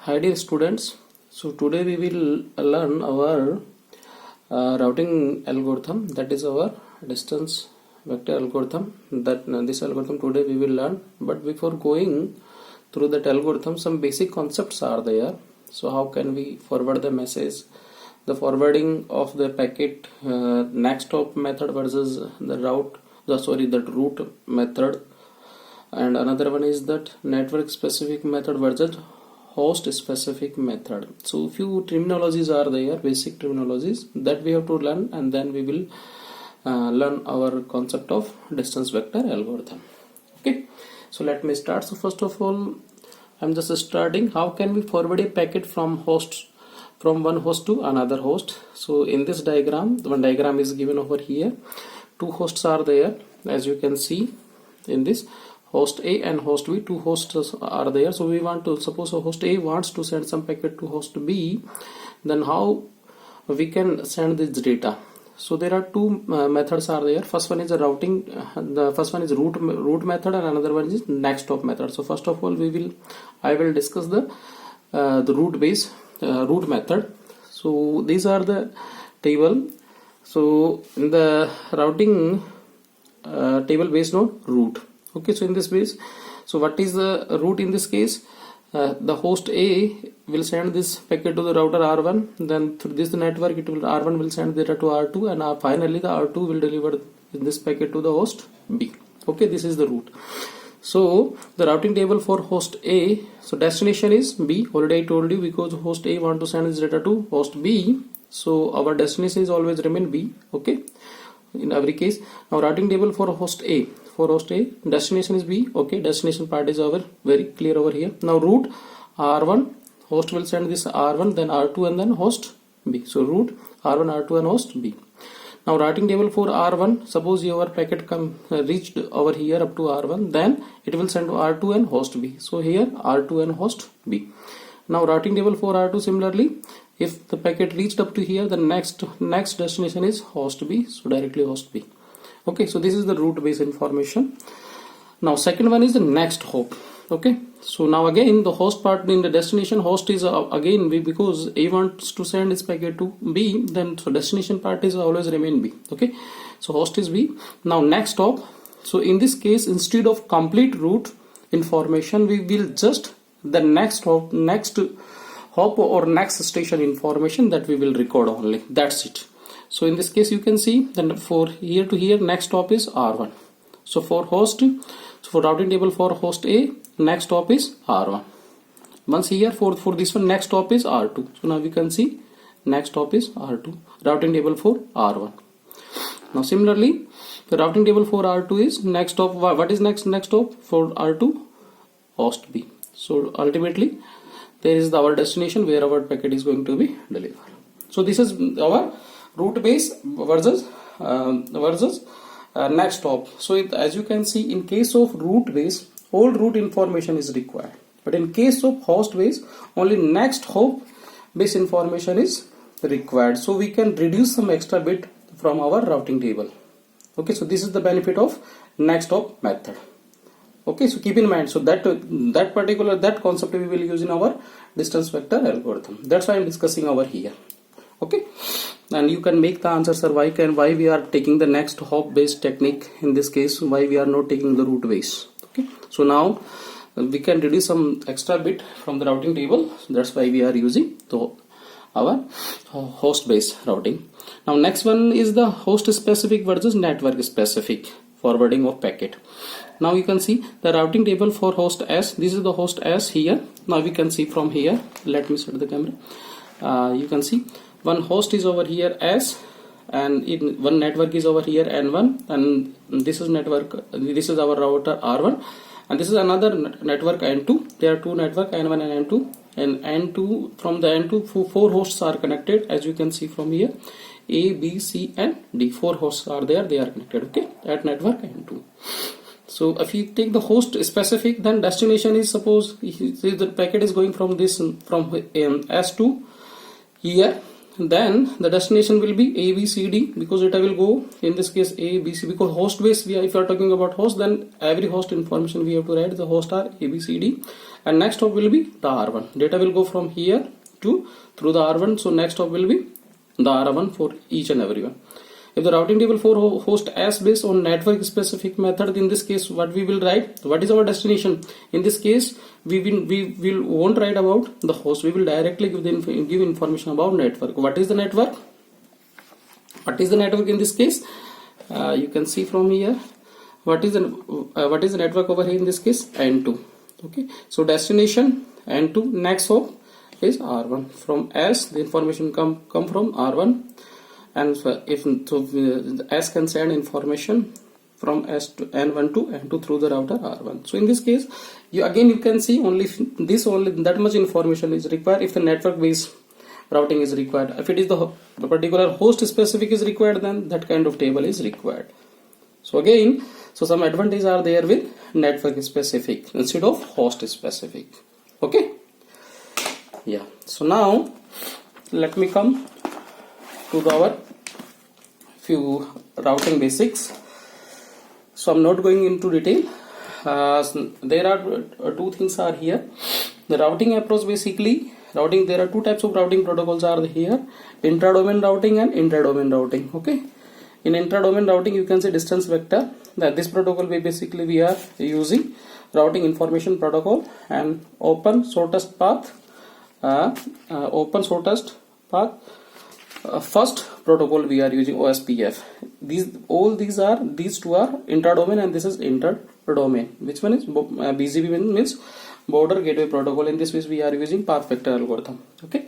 Hi dear students, so today we will learn our routing algorithm, that is our distance vector algorithm. This algorithm today we will learn, but before going through that algorithm some basic concepts are there. So how can we forward the message, the forwarding of the packet, next hop method versus the route method, and another one is that network specific method versus host specific method. So few terminologies are there, basic terminologies that we have to learn, and then we will learn our concept of distance vector algorithm. Okay, so let me start. So first of all, I'm just starting. How can we forward a packet from one host to another host? So in this diagram, one diagram is given over here. Two hosts are there, as you can see in this. Host A and host B, two hosts are there. So we want to, suppose a host A wants to send some packet to host B, then how we can send this data? So there are two methods are there. First one is a routing, the first one is route method, and another one is next hop method. So first of all I will discuss the route method. So these are the table. So in the routing table based on route. Okay, so in this base, so what is the route in this case? The host A will send this packet to the router R1, then through this network R1 will send data to R2, and finally the R2 will deliver this packet to the host B. Okay, this is the route. So the routing table for host A, so destination is B. Already I told you, because host A want to send this data to host B, so our destination is always remain B. Okay, in every case. Now routing table for host A, destination is B. Okay, destination part is very clear over here. Now route R1, host will send this R1, then R2, and then host B. So route R1, R2, and host B. Now routing table for R1, suppose your packet reached over here up to R1, then it will send to R2 and host B. So here R2 and host B. Now routing table for R2, similarly, if the packet reached up to here, the next destination is host B, so directly host B. Okay, so this is the route based information. Now second one is the next hop. Okay, so now again the host part in the destination, host is again B, because A wants to send its packet to B, then so destination part is always remain B. Okay, so host is B. Now next hop, so in this case instead of complete route information, we will just the next hop or next station information that we will record only. That's it. So in this case you can see then for here to here next hop is R1. So for routing table for host A, next hop is R1. Once here for this one next hop is R2. So now we can see next hop is R2. Routing table for R1. Now similarly the routing table for R2 is next hop. What is next hop for R2? Host B. So ultimately there is our destination where our packet is going to be delivered. So this is our route base versus next hop. So as you can see, in case of route base, all route information is required, but in case of host base, only next hop base information is required. So we can reduce some extra bit from our routing table. Okay, so this is the benefit of next hop method. Okay, so keep in mind, so that concept we will use in our distance vector algorithm. That's why I'm discussing over here. Okay, and you can make the answer, sir, why we are taking the next hop based technique in this case, why we are not taking the route base. Okay, so now we can reduce some extra bit from the routing table, so that's why we are using our host based routing. Now next one is the host specific versus network specific forwarding of packet. Now you can see the routing table for host S. This is the host S here. Now we can see from here, let me set the camera. You can see one host is over here S, and one network is over here N1, and this is network, this is our router R1, and this is another network N2. There are two network N1 and N2, and N2, from the N2 four hosts are connected, as you can see from here. A, B, C, and D, four hosts are there, they are connected. Okay, at network N2. So if you take the host specific, then destination is, suppose the packet is going from S to here, then the destination will be A, B, C, D, because data will go in this case A, B, C, because host base, if you are talking about host, then every host information we have to write. The host are A, B, C, D, and next hop will be the R1. Data will go from here to through the R1, so next hop will be the R1 for each and every one. If the routing table for host S based on network specific method, in this case what we will write, what is our destination? In this case we won't write about the host, we will directly give information about network. What is the network? What is the network in this case? You can see from here what is the network over here in this case, N2. Okay, so destination N2, next hop is R1. From S the information come from R1, and S can send information from S to N1 to N2 through the router R1. So in this case, you can see only that much information is required if the network based routing is required. If it is the particular host specific is required, then that kind of table is required. So again, some advantages are there with network specific instead of host specific. Okay. Yeah. So now let me come to our few routing basics. So I'm not going into detail. There are two things are here. The routing approach, basically routing, there are two types of routing protocols are here: intra-domain routing and inter-domain routing. Okay, in intra-domain routing you can say distance vector. That this protocol we are using routing information protocol and open shortest path. First protocol we are using OSPF. These two are intra-domain and this is inter-domain. Which one is BGP means border gateway protocol. In this case we are using path vector algorithm. Okay.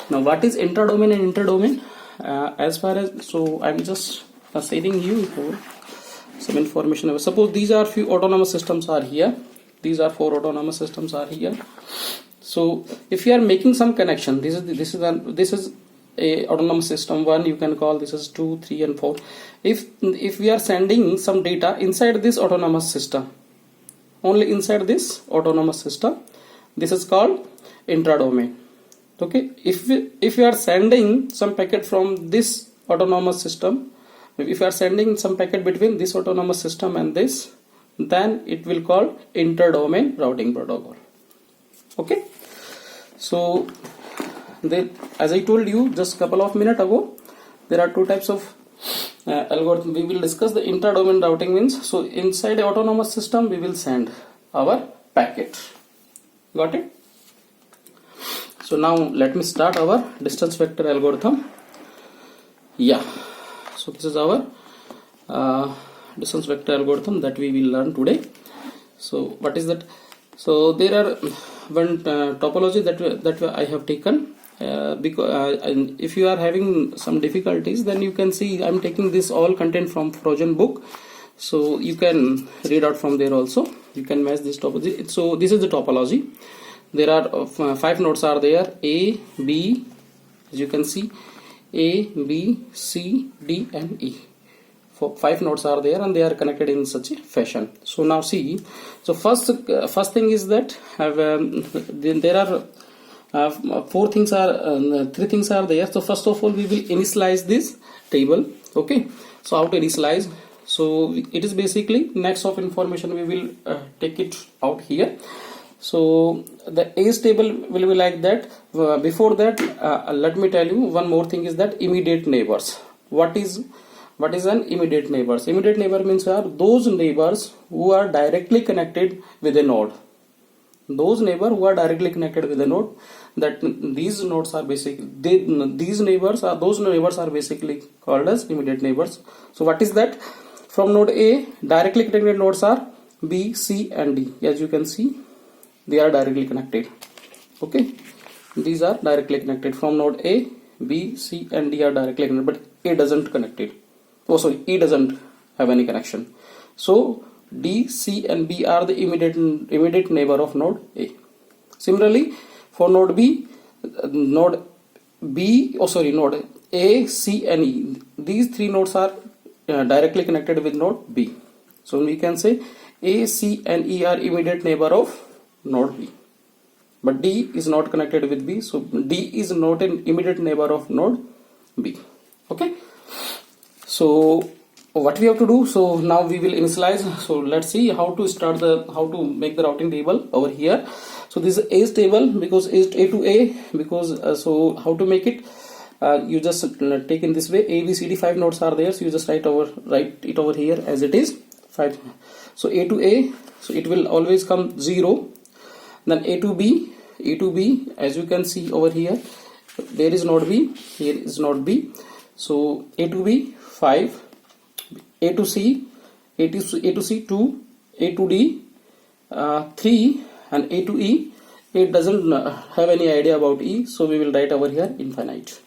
Now what is intra-domain and inter-domain? As far as, so I'm just stating you for some information. Suppose these are few autonomous systems are here. These are 4 autonomous systems are here. So if you are making some connection, this is a autonomous system 1, you can call this as 2, 3 and 4. If we are sending some data inside this autonomous system, only inside this autonomous system, this is called intra-domain. Okay, if you are sending some packet from this autonomous system, if you are sending some packet between this autonomous system and this, then it will call inter-domain routing protocol. Okay, so as I told you just couple of minutes ago, there are two types of algorithm. We will discuss the intra-domain routing means, so inside the autonomous system we will send our packet. Got it? So now let me start our distance vector algorithm. Yeah, so this is our distance vector algorithm that we will learn today. So what is that? So there are one topology that I have taken. Because if you are having some difficulties, then you can see I'm taking this all content from Frozen book, so you can read out from there also. You can match this topology. So this is the topology. There are 5 nodes are there: A, B, as you can see, A, B, C, D and E. 5 nodes are there and they are connected in such a fashion. So now see, so first thing is that there are 3 things are there. So first of all we will initialize this table. Okay, so how to initialize? So it is basically next of information we will take it out here. So the A's table will be like that. Before that, let me tell you one more thing is that immediate neighbors. What is an immediate neighbors? Immediate neighbor means are those neighbors who are directly connected with a node. Those neighbors who are directly connected with a node, that these nodes are basically those neighbors are basically called as immediate neighbors. So what is that? From node A, directly connected nodes are B, C and D. As you can see, they are directly connected. Okay, these are directly connected from node A. B, C and D are directly connected, but A doesn't connected. E doesn't have any connection. So D, C and B are the immediate neighbor of node A. Similarly, for node A, C and E, these 3 nodes are directly connected with node B. So we can say A, C and E are immediate neighbor of node B. But D is not connected with B, so D is not an immediate neighbor of node B. Okay, so what we have to do, so now we will initialize. So let's see how to make the routing table over here. So this is A's table because is A to A, because so how to make it, you just take in this way. A B C D 5 nodes are there, so you just write it over here as it is 5. So A to A, so it will always come 0. Then A to B, as you can see over here, there is node B, here is node B. So A to B 5, A to C, A to C 2, A to D 3, and A to E. It doesn't have any idea about E, so we will write over here infinite.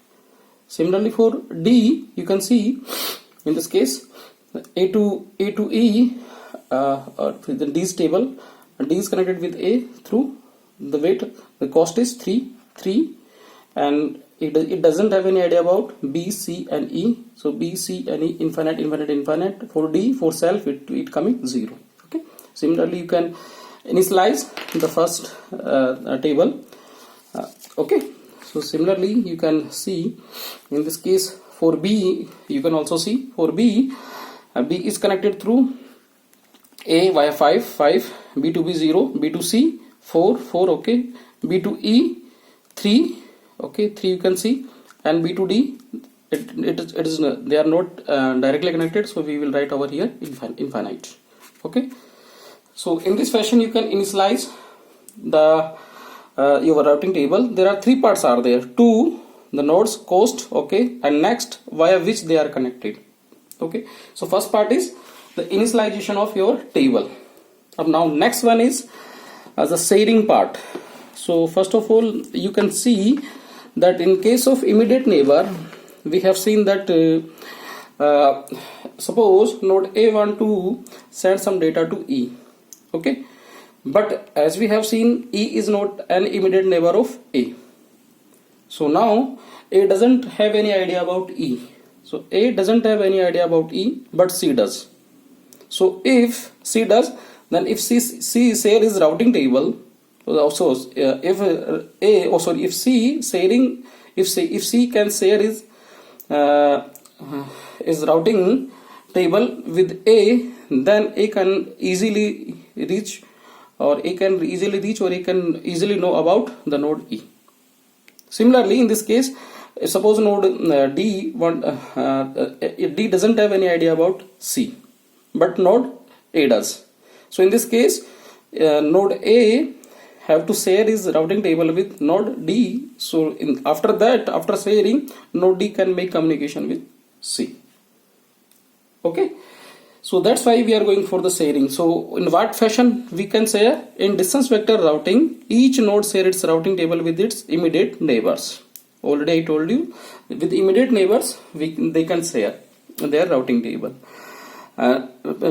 Similarly for D, you can see in this case A to E, the D's table, and D is connected with A through the weight. The cost is 3, and it doesn't have any idea about B, C, and E. So B, C, and E infinite. For D, for self, it coming 0. Okay. Similarly, you can initialize the first table. Okay. So similarly, you can see in this case for B, you can also see for B, B is connected through A via 5, B to B 0, B to C 4, okay, B to E 3, okay, 3 you can see, and B to D, it is they are not directly connected, so we will write over here infinite. Okay, so in this fashion you can initialize the your routing table. There are 3 parts are there: 2, the nodes, cost, okay, and next via which they are connected. Okay, so first part is the initialization of your table. Now next one is the sharing part. So first of all, you can see that in case of immediate neighbor, we have seen that suppose node A want to send some data to E. Okay, but as we have seen, E is not an immediate neighbor of A. So now A doesn't have any idea about E. So A doesn't have any idea about E, but C does. So if C does, then if C share his routing table, also if C can share his routing table with A, then A can easily reach, or A can easily know about the node E. Similarly, in this case, suppose node D doesn't have any idea about C, but node A does. So in this case, node A have to share his routing table with node D. So after sharing, node D can make communication with C. Okay, so that's why we are going for the sharing. So in what fashion we can share? In distance vector routing, each node share its routing table with its immediate neighbors. Already I told you, with immediate neighbors they can share their routing table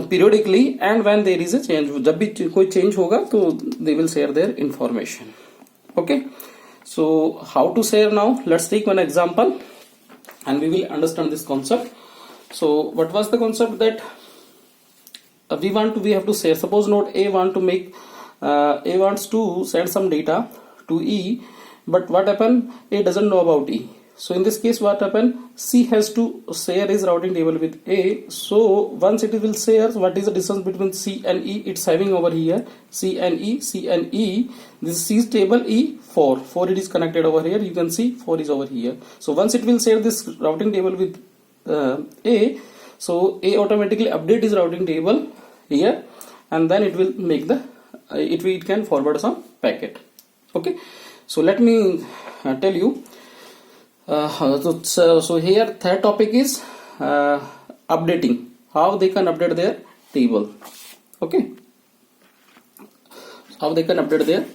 periodically, and when there is a change, जब भी कोई change होगा तो they will share their information. Okay, so how to share now? Let's take one example and we will understand this concept. So what was the concept that we have to share? Suppose node A wants to send some data to E, but what happened? A doesn't know about E. So in this case, what happened? C has to share his routing table with A. So once it will share, what is the distance between C and E? It's having over here C and E. This C's table E 4. It is connected over here. You can see 4 is over here. So once it will share this routing table with A, so A automatically update his routing table here, and then it will make it can forward some packet. Okay, so let me tell you. So here third topic is updating, how they can update their table. Okay, how they can update their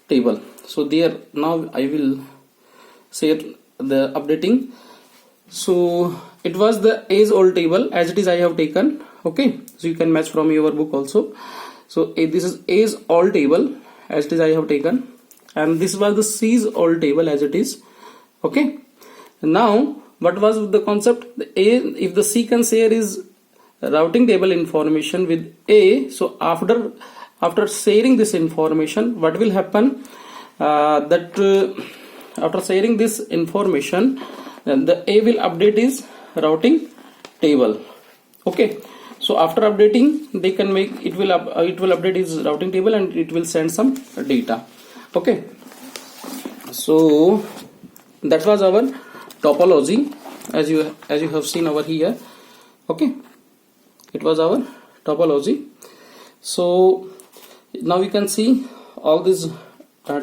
table. So there now I will share the updating. So it was the age old table as it is I have taken. Okay, so you can match from your book also. So this is age old table as it is I have taken, and this was the C's old table as it is. Okay, now what was the concept? If the C can share his routing table information with A, so after sharing this information, what will happen? After sharing this information, then the A will update his routing table. Okay, so after updating, they can make it will update his routing table and it will send some data. Okay, so that was our topology, as you have seen over here. Okay, it was our topology. So now we can see all this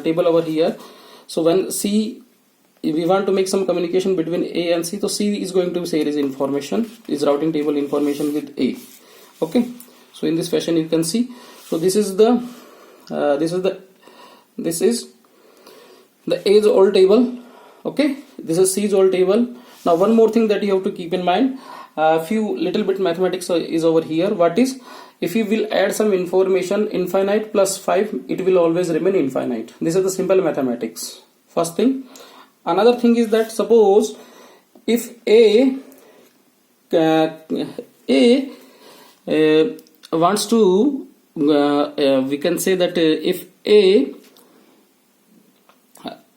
table over here. So when C, if we want to make some communication between A and C, so C is going to share his information, his routing table information with A. Okay, so in this fashion you can see. So this is the A's old table. Okay, this is C's old table. Now one more thing that you have to keep in mind, few little bit mathematics is over here. What is, if you will add some information, infinite plus 5, it will always remain infinite. This is the simple mathematics. First thing. Another thing is that suppose if A wants to, we can say that if A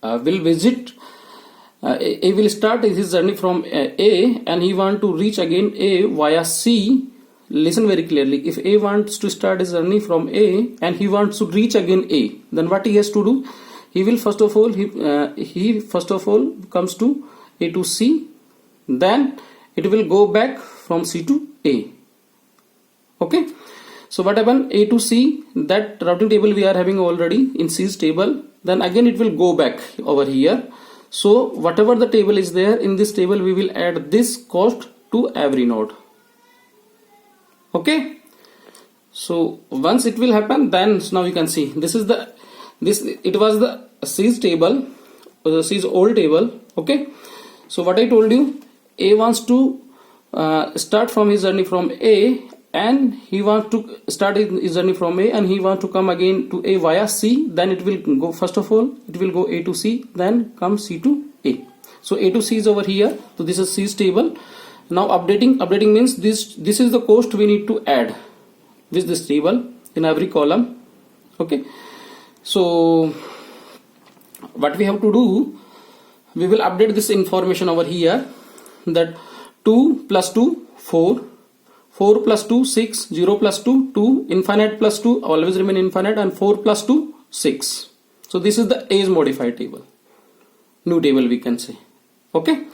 will visit, A will start his journey from A and he want to reach again A via C. Listen very clearly. If A wants to start his journey from A and he wants to reach again A, then what he has to do? He will first of all comes to A to C, then it will go back from C to A. Okay, so what happened? A to C, that routing table we are having already in C's table, then again it will go back over here. So whatever the table is there, in this table we will add this cost to every node. Okay, so once it will happen, then now you can see this is the it was the C's table, C's old table. Okay, so what I told you, A wants to start from his journey from A, and he wants to start his journey from A and he wants to come again to A via C. Then it will go, first of all it will go A to C, then come C to A. So A to C is over here. So this is C's table. Now updating means this is the cost we need to add with this table in every column. Okay, so what we have to do, we will update this information over here, that 2 plus 2 4, 4 plus 2 6, 0 plus 2 2, infinite plus 2 always remain infinite, and 4 plus 2 6. So this is the A's modified table, new table we can say. Okay,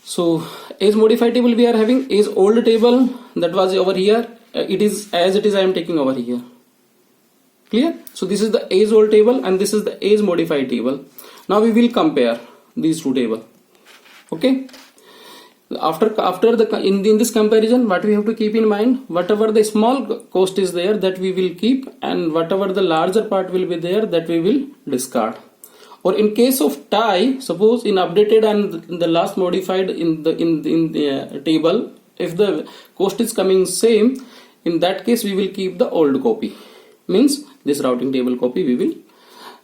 so A's modified table we are having, A's old table that was over here, it is as it is I am taking over here. Clear? So this is the A's old table and this is the A's modified table. Now we will compare these two tables. Okay, after the in this comparison, what we have to keep in mind, whatever the small cost is there, that we will keep, and whatever the larger part will be there, that we will discard. Or in case of tie, suppose in updated and the last modified in the table, if the cost is coming same, in that case we will keep the old copy. Means this routing table copy we will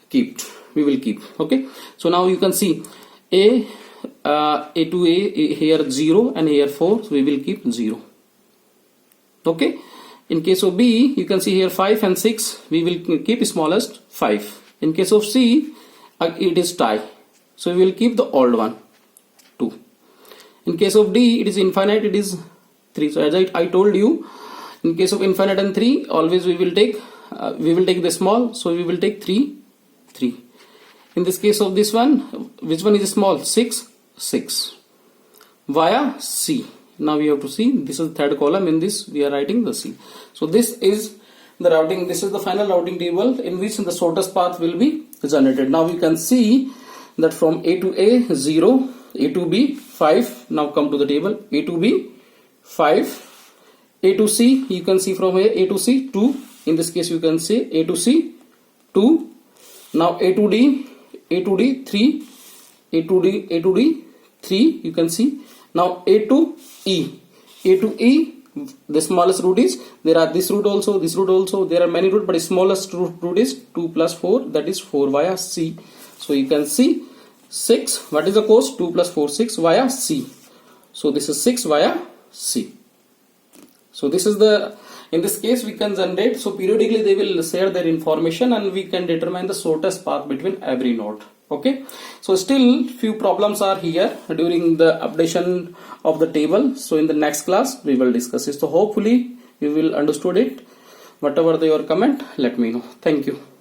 keep. Okay, so now you can see A to A here 0 and here 4, so we will keep 0. Okay, in case of B you can see here 5 and 6, we will keep smallest 5. In case of C it is tie, so we will keep the old one 2. In case of D it is infinite, it is 3. So as I told you, in case of infinite and 3, always we will take the small, so we will take 3. In this case of this one, which one is small? 6 via C. Now we have to see, this is the third column, in this we are writing the C. So this is the routing, this is the final routing table in which the shortest path will be generated. Now we can see that from A to A 0, A to B 5. Now come to the table, A to B 5, A to C, you can see from here A to C 2. In this case you can say A to C 2. Now A to D 3, A to D 3, you can see. Now A to E, the smallest root is, there are this root also, there are many root, but the smallest root is 2 plus 4, that is 4 via C. So you can see 6, what is the cost? 2 plus 4 6 via C. So this is 6 via C. So this is the, in this case we can generate, so periodically they will share their information and we can determine the shortest path between every node. Okay, so still few problems are here during the updation of the table. So in the next class we will discuss it. So hopefully you will understood it. Whatever your comment, let me know. Thank you.